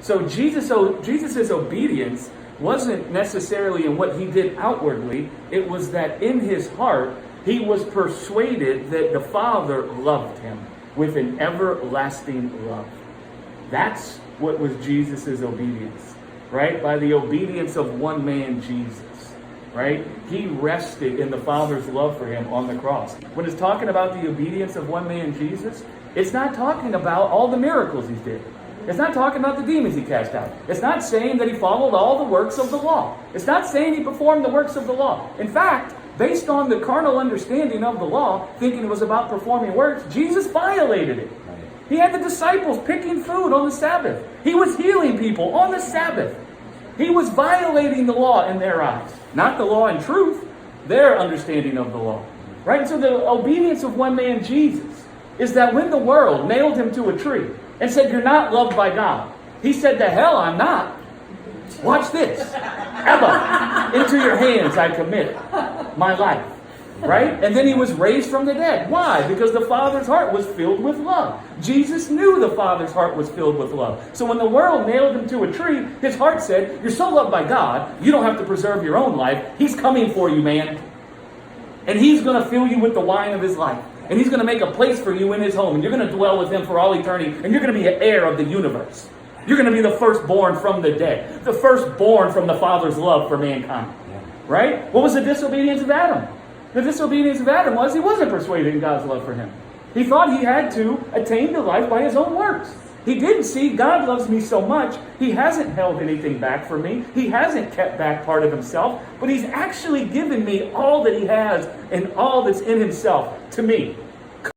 So Jesus's obedience wasn't necessarily in what he did outwardly. It was that in his heart, he was persuaded that the Father loved him with an everlasting love. That's what was Jesus's obedience, right? By the obedience of one man, Jesus, right? He rested in the Father's love for him on the cross. When it's talking about the obedience of one man, Jesus, it's not talking about all the miracles he did. It's not talking about the demons he cast out. It's not saying that he followed all the works of the law. It's not saying he performed the works of the law. In fact, based on the carnal understanding of the law, thinking it was about performing works, Jesus violated it. He had the disciples picking food on the Sabbath. He was healing people on the Sabbath. He was violating the law in their eyes. Not the law in truth, their understanding of the law. Right? So the obedience of one man, Jesus, is that when the world nailed him to a tree and said, "You're not loved by God," he said, "To hell I'm not. Watch this. Abba, into your hands I commit my life." Right? And then he was raised from the dead. Why? Because the Father's heart was filled with love. Jesus knew the Father's heart was filled with love. So when the world nailed him to a tree, his heart said, "You're so loved by God, you don't have to preserve your own life. He's coming for you, man. And he's going to fill you with the wine of his life. And he's going to make a place for you in his home. And you're going to dwell with him for all eternity. And you're going to be an heir of the universe. You're going to be the firstborn from the dead. The firstborn from the Father's love for mankind." Right? What was the disobedience of Adam? The disobedience of Adam was he wasn't persuaded in God's love for him. He thought he had to attain to life by his own works. He didn't see God loves me so much, he hasn't held anything back for me. He hasn't kept back part of himself, but he's actually given me all that he has and all that's in himself to me.